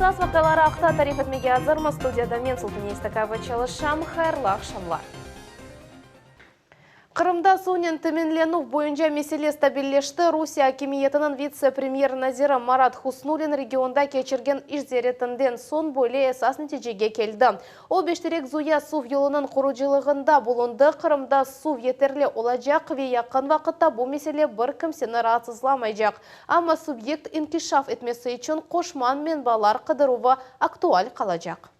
Эсас вақталары ақта тариф етмеге азырмы студияда мен Султан Естакова çalışам, хайырлы ақшамлар. Қырымда суның төменлену бойынша меселе стабиллешті. Русия хакимиетінің вице-премьер Назира Марат Хуснулин регионда кечірген ішзеретінден сон бойле эсас нәтижеге келді. Ол бештерек зуя сув елінің құружилығында болынды. Қырымда сув етерлі олажақ ве яқын вақытта бұл меселе бір кімсені раатсызламайжақ. Ама субъект инкишаф етмесі үшін қошман мен балар қыдыруы актуаль қалажақ.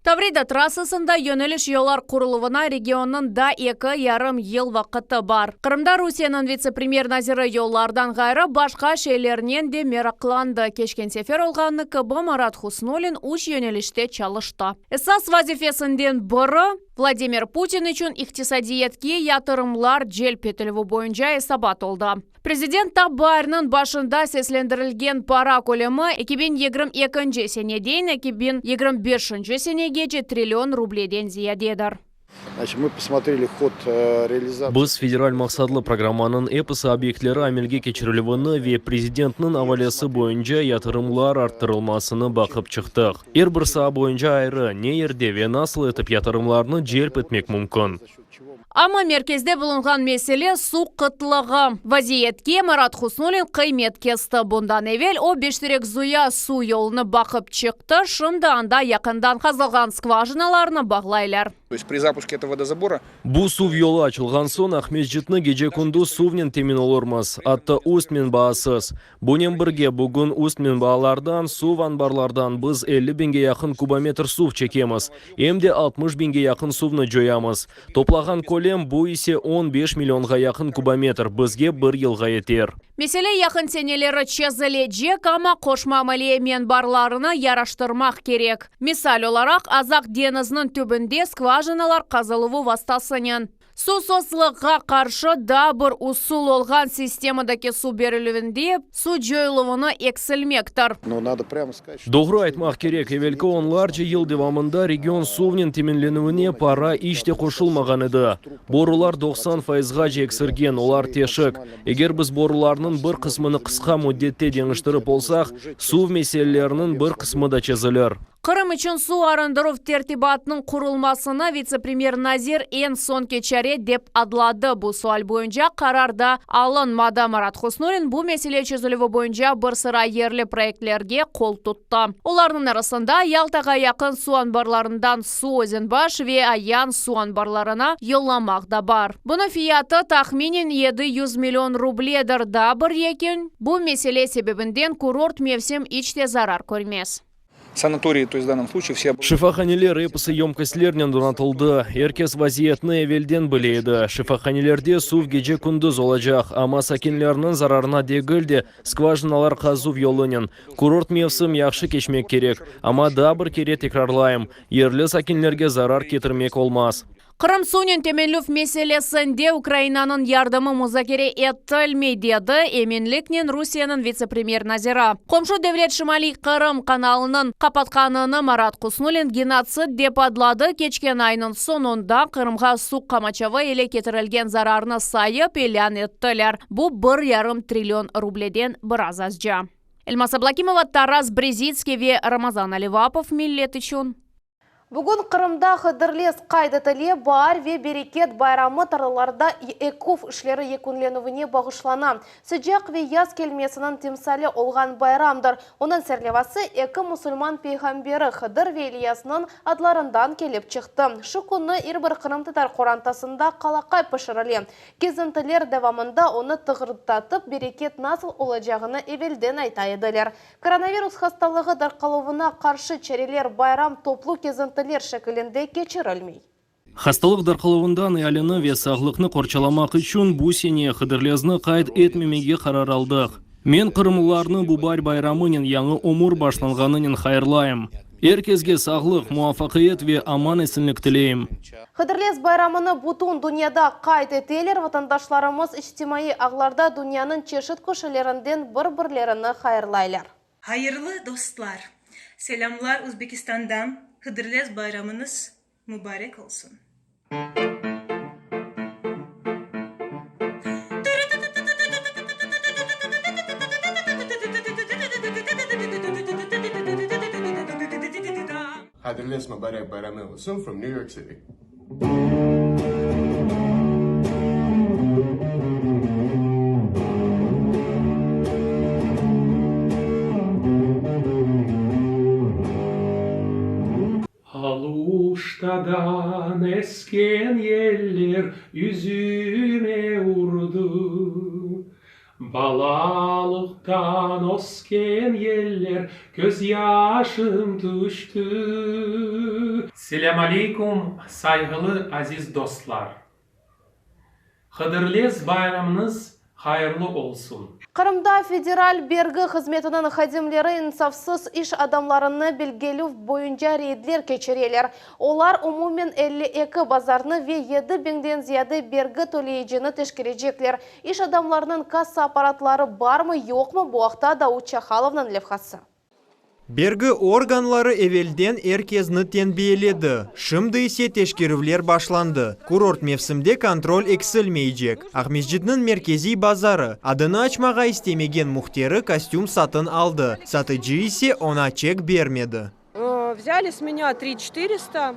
Таврида трассасында yöneliş yollar kuruluvuna rегионның да 2,5 ел вақыты бар. Қырымда Русияның вице-премьер Назира yollardan ғайры башқа шейлерінен де мерақланды. Кешкен сефер олғаны кыбы Марат Хуснулин уч yönelişте çalıştı. Эсас вазифесінден бірі Владимир Путин үшін иқтисадиетке ятырымлар желп етілуі бойынша эсабат oldu. Президент табарының башында сеслендірілген пара көлемі 2022 сенеден 2025 сенегече триллион рубледен зиядедір. Мы посмотрели ход реализации. Біз федераль мақсадлы программаның эпосы объектлері әмелге кечірілуіні ве президентінің авалесі бойынша ятырымлар арттырылмасыны бақып чықтық. Бір бойынша айры не ерде ве насыл етіп ятырымларны желп етмек мүмкін. Ама мерkezde bulunған mesele su қытлығы. Vaziyetке Марат Хуснулин қимет кесті. Bundan evvel o бештерек зуя su yolunu бақып чықты. Шымда анда яқындан қазылған скважиналарны бағлайлар. То есть при запуске этого водозабора Бұл сув yolu açılған сон Ахмет житны геже күнді сувнен темен олырмыз. Атты устмен бағасыз. Бұнен бірге бүгін устмен бағалардан, сув анбарлардан біз 50 бинге яқын кубометр сув чекеміз. Емде 60 бинге яқын сувны жоямыз. Топлаған колем бұл есе 15 миллионға яқын кубометр. Бізге бір елға етер. Меселе яқын сенелері чезіледжек, ама қошмамале мен барларына яраштырмақ керек. Мисал оларақ, Азақ денізінің түбінде скважиналар қазылуы вастасынен. Су сослыққа қаршы да бір усул олған системадаки су берілуінде су жойылуыны эксілмектір. но надо прямо сказать, что Doğru айтмақ керек, евелкі онларчы ел девамында регион сувнен теменленуіне пара іште қошылмаған еді. Борулар 90%-ға жексірген, олар тешік. Егер біз боруларының бір қысмыны қысқа мүддетте деңіштіріп болсақ, сув меселелерінің бір қысмы да чезілер. Қырым үшін су арындыру тертибатының құрылмасына вице-премьер Назир en son keçere деп адлады. Бұл суал бойынша қарарда алынмады. Марат Хуснулин бұл меселе чözülüvü бойынша бір sıra ерлі проектлерге қол тұтты. Олардың арасында Ялтаға яқын су анбарларынан су Өзенбаш ве Аян су анбарларына йолламақ да бар. Бұны фияты тахминен 700 миллион рубледір да бір екен. Бұл меселе себебінден курорт мевсем içте зарар көрмес. санатории, то есть в данном случае все... Шифаханелер эпосы емкостлерінен донатылды. Еркес вазиетні евелден білейді. Шифаханелерде сув геже күндіз олажақ. Ама сакенлерінің зарарына дегілде скважиналар қазув йолынен. Курорт мевсім яқшы кешмек керек. Ама да бір кере текрарлайым. Ерлі сакенлерге зарар кетірмек олмаз. Қырым суның теменлюв меселесінде Украинаның ярдымы музакере еттілмей деді еменлікнен Русияның вице-премьер Назира. Қомшу Девлет Шимали Қырым каналының қапатқаныны Марат Хуснулин геноцид деп адлады. Кечкен айның сонында Қырымға су қамачавы еле кетірілген зарарны сайып елян еттілер. Бұл 1,5 триллион рубледен біраз азжа. Эльмас Аблакимова, Тарас Брезицкий ве Рамазан Аливапов миллет үшін. Бүгін Қырымда қыдырлес қайдытыле бар ве берекет байрамы тараларда екуф ішлері екунленуіне бағышлана. Сыджақ ве яз келмесінің темсалі олған байрамдыр. Оның сәрлевасы екі мұсылман пейғамбері Қыдыр ве Ильясының адларындан келіп чықты. Шықуны ирбір Қырым татар қорантасында қалақай пышырылы. Кезінтілер давамында оны тұғырттатып берекет насыл олажағыны евелден айтайдылер. Коронавирус хасталығы дарқалуына қаршы чәрелер байрам топлу кезінтілер шекілінде кечірілмей. Хасталық дарқалауындан әліні ве сағлықны қорчаламақ үшін бұл сене қыдырлезні қайд етмемеге қарар алдық. Мен қырымларны бұбар байрамының яңы омур башланғанының хайырлайым. Еркезге сағлық, муафақиет ве аман есінлік тілейім. Қыдырлес байрамыны бұтын дүнияда қайт етелер, ватандашларымыз іштимайы ағларда дүнияның чешіт көшелерінден бір-бірлеріні хайырлайлар. Hayırlı dostlar, selamlar Uzbekistan'dan. Hıdırlez bayramınız mübarek olsun. Хадрлес Мубарак Байрамы olsun from New York City. Aluştadan esken yeller yüzüme vurdu. Balalıktan osken yeller gözyaşım düştü. Selam aleyküm saygılı aziz dostlar. Hıdırlez bayramınız hayırlı olsun. Кырымда федераль бергі қызметінің хадимлері инсафсыз иш адамларыны белгелу бойынша рейдлер кечерелер. Олар умумен 52 базарны ве 7 беңден зияды бергі төлейджіні тешкережеклер. Иш адамларының касса аппаратлары бармы, жоқмы бұақта Дауд Чахаловның левхасы. Бергі органлары эвелден эркезні тенбейеледі. Шымды есе тешкерівлер башланды. Курорт мевсімде контроль эксілмейджек. Ахмесжиднің меркези базары. Адыны ачмаға істемеген мұхтері костюм сатын алды. Сатыжы есе она чек бермеді. Взяли с меня 3400.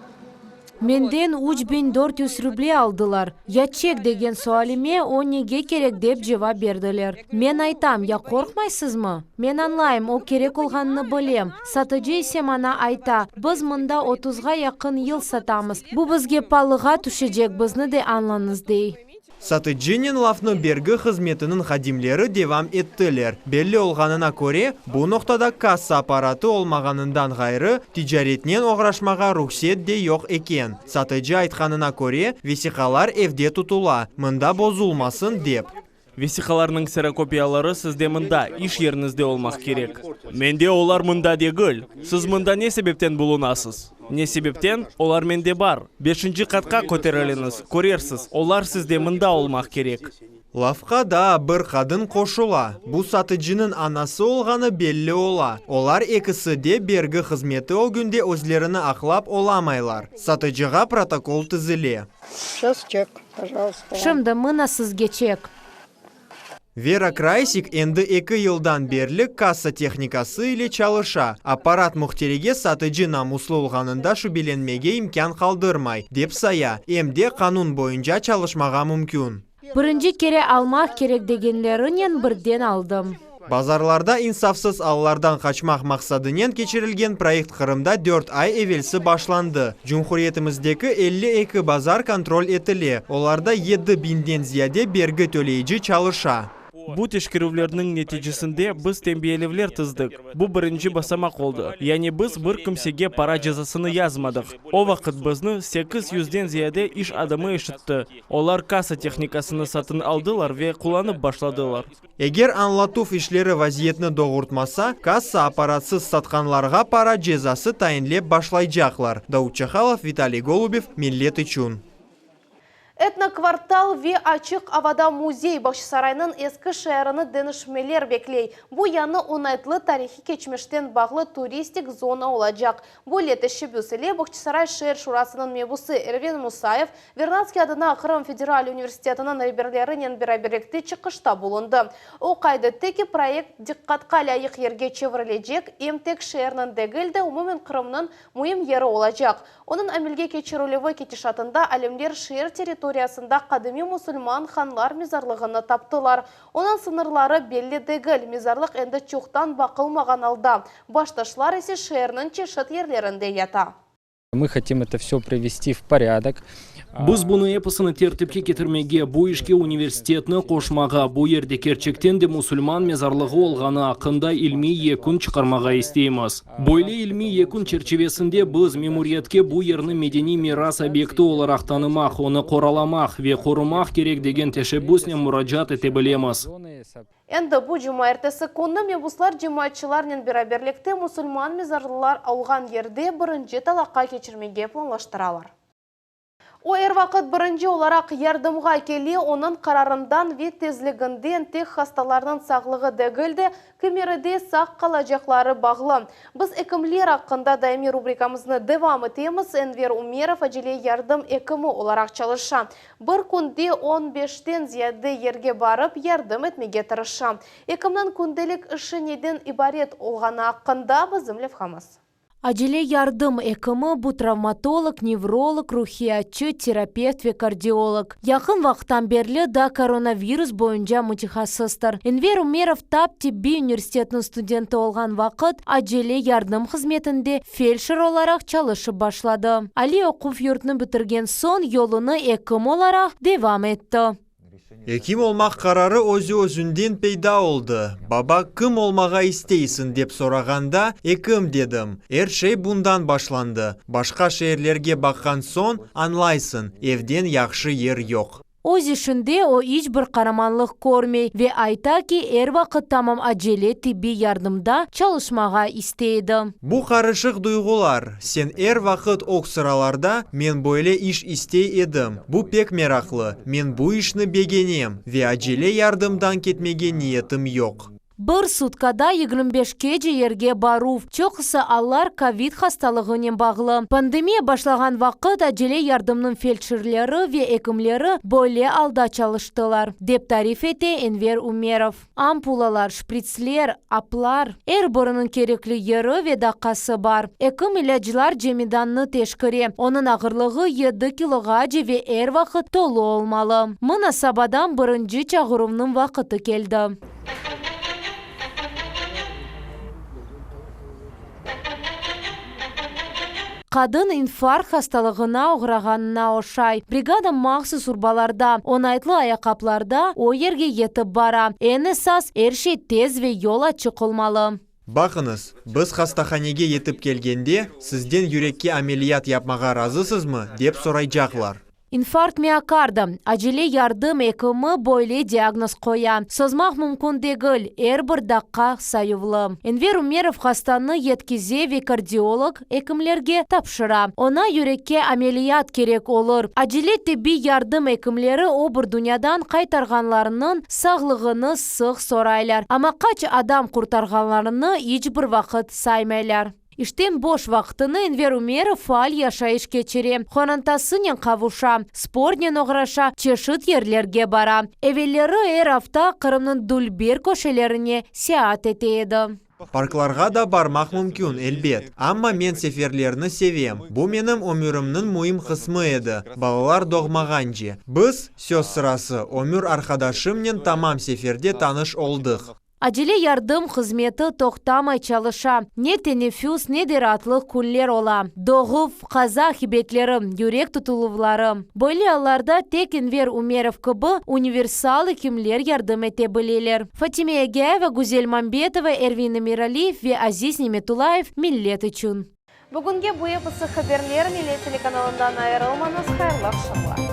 Менден 3400 рублей алдылар. Я чек деген суалиме о неге керек деп жауап берділер. Мен айтам, я қорқмайсызмы? Мен анлайым, о керек олғанны білем. Сатыжы есе мана айта, біз мында 30-ға яқын ел сатамыз. Бұл бізге палыға түшежек, бізні де анланыз дей. Сатыджинен лафны бергі қызметінің хадимлері девам еттілер. Белі олғанына көре, бұл ноқтада касса аппараты олмағанындан ғайры тижаретнен оғрашмаға рұқсет де жоқ екен. Сатыджи айтқанына көре, весиқалар евде тұтыла, мында бозулмасын деп. Весиқаларның ксерокопиялары сізде мында, иш еріңізде олмақ керек. Менде олар мында дегіл. Сіз мында не себептен бұлынасыз? Не себептен? Олар менде бар. 5-ші қатқа көтеріліңіз, көрерсіз. Олар сізде мында олмақ керек. Лавқа да бір қадын қошыла. Бұл сатыжының анасы олғаны белі ола. Олар екісі де бергі қызметі ол күнде өзлеріні ақлап оламайлар. Сатыжыға протокол тізіле. Сейчас чек, пожалуйста. Шымды мына сізге чек. Вера Крайсик енді 2 елдан берлік касса техникасы или чалыша. Аппарат мұхтереге сатыжы намуслы олғанында шүбеленмеге имкан қалдырмай. Деп сая, емде қанун бойынша чалышмаға мүмкін. Бірінші кере алмақ керек дегенлерінен бірден алдым. Базарларда инсафсыз аллардан қачмақ мақсадынен кечірілген проект Қырымда 4 ай евелсі башланды. Жұмхуриетіміздегі 52 базар контроль етіле. Оларда 7 бинден зияде бергі төлейджі чалыша. Бұл тешкерулердің нәтижесінде біз теңбейелевлер тыздық. Бұл бірінші басамақ oldu. Яғни біз бір кімсеге пара жазасыны язмадық. О вақыт бізді 800-ден зияде иш адамы ешітті. Олар касса техникасыны сатын алдылар ве құланып башладылар. Егер анлатуф ишлері вазиетні доғыртмаса, касса аппаратсыз сатқанларға пара жазасы тайынлеп башлайжақлар. Дауд Чахалов, Виталий Голубев, Миллет Ичун. Этноквартал ве ачық авада музей Бақшысарайның ескі шәріні дәнішмелер беклей. Бұл яны онайтлы тарихи кечмештен бағлы туристик зона олачақ. Бұл етіші бүсіле Бақшысарай шер шурасының мебусы Эрвин Мусаев Вернадский адына Қырым Федераль университетінің реберлерінен біраберекті чықышта болынды. О қайды текі проект диққатқа лайық ерге чеврележек, емтек шерінің дегілді умумен Қырымның мұйым ері олачақ. Оның әмілге кечерулеві кетешатында әлемдер шер территориясында қадыми мұсылман ханлар мезарлығыны таптылар. Оның сынырлары белі дегіл, мезарлық әнді чоқтан бақылмаған алда. Башташлар есе шерінің чешет ерлерінде ята. Мы хотим это все привести в порядок. Біз бұны эпосыны тертіпке кетірмеге, бұл ішке университетні қошмаға, бұл ерде керчектен де мұсылман мезарлығы олғаны ақында ilmi екін чықармаға істейміз. Бойлы ilmi екін черчевесінде біз мемориетке бұл ерні медени мирас объекті оларақ танымақ, оны қораламақ ве қорымақ керек деген тешеббусне мұраджат ете білеміз. Әнді бұл жұма әртесі күнні мебуслар жемайатшылармен біраберлікте мұсылман мезарлылар алған ерде бірінші талаққа кечірмеге планлаштыралар. О әр вақыт бірінші оларақ ярдымға келе, оның қарарындан ве тезлігінден тек хасталарының сағлығы дәгілді, кемеріде сақ қалажақлары бағлы. Біз әкімлер ақында дайми рубрикамызны девам етеміз. Энвер Умеров әжеле ярдым әкімі оларақ çalışа. Бір күнде 15-тен зияды ерге барып, ярдым етмеге тырыша. Әкімнің күнделік іші неден ибарет олғаны ақында біздім левхамыз. Acele yardım ekimi bu travmatolog, nevrolog, ruhiyatçı, terapevt ve kardiyolog. Yakın vaqtdan berli da koronavirus boyunca mütehassıstır. Enver Umerov Tap Tibbi Üniversitetinin studenti olgan vaqt acele yardım hizmetinde felşer olarak çalışıp başladı. Ali okuf yurtunu bitirgen son yolunu ekim olarak devam etti. Ekim olmak kararı özünden peyda oldu. Baba kim olmağa isteysin dep soraganda ekim dedim. Her şey bundan başlandı. Başka şehirlerge bakkan son anlaysın. Evden yaxşı yer yok. Öz işinde o hiç bir karamanlık görmey ve ayta ki er vakit tamam acele tibbi yardımda çalışmağa isteydi. Bu karışık duygular. Sen er vakit ok sıralarda men böyle iş istey edim. Bu pek meraklı. Men bu işini begenim ve acele yardımdan ketmege niyetim yok. Bir sutkada 25 gece yerge baruv. Çok kısa allar COVID hastalığının bağlı. Pandemiya başlagan vakit acele yardımının felçerleri ve ekimleri böyle alda çalıştılar. Dep tarif etti Enver Umerov. Ampulalar, şpritsler, aplar, her birinin gerekli yeri ve dakikası var. Ekim ilacılar cemidanını teşkiri. Onun ağırlığı 7 kilogaca ve her vakit dolu olmalı. Münasabadan birinci çağırımının vakiti geldi. Kadın infarkt hastalığına uğraganına oşay. Brigada mahsus urbalarda, onaytlı ayakkabılarda o yerge yetip bara. En esas her şey tez ve yola çıkılmalı. Bakınız, biz hastahanege yetip gelgende sizden yürekki ameliyat yapmağa razısız mı dep sorayacaklar. İnfarkt miyokardı. Acele yardım ekimi böyle diagnoz koyan. Sözmak mümkün değil. Her bir dakika sayıvlı. Enver Umerov hastanı yetkize ve kardiyolog ekimlerge tapşıra. Ona yürekke ameliyat gerek olur. Acele tibbi yardım ekimleri o bir dünyadan kaytarganlarının sağlığını sık soraylar. Ama kaç adam kurtarganlarını hiçbir vakit saymaylar. İşten boş vaktini Enver Umerov faal yaşayış geçiri. Xonantasının kavuşa, sportnen uğraşa, çeşit yerlerge bara. Evvelleri her hafta Kırım'ın Dulber köşelerine seyahat eteydi. Parklarga da barmak mümkün elbet. Ama men seferlerini sevem. Bu benim ömrümnün mühim kısmı edi. Balalar doğmaganca. Biz söz sırası ömür arkadaşımla tamam seferde tanış olduk. Acele yardım hizmeti toxtamay çalışa. Ne teneffüs ne de rahatlık günler ola. Doğup kaza hibetlerim, yürek tutuluvlarım. Böyle allarda tek Enver Umerov gibi universal hekimler yardım edebilirler. Fatime Ege ve Güzel Mambetova, Ervin Emiraliyev ve Aziz Nimetulayev millet için. Бүгінге bu yapısı haberler Millet telekanalından ayrılmanız hayırlı akşamlar.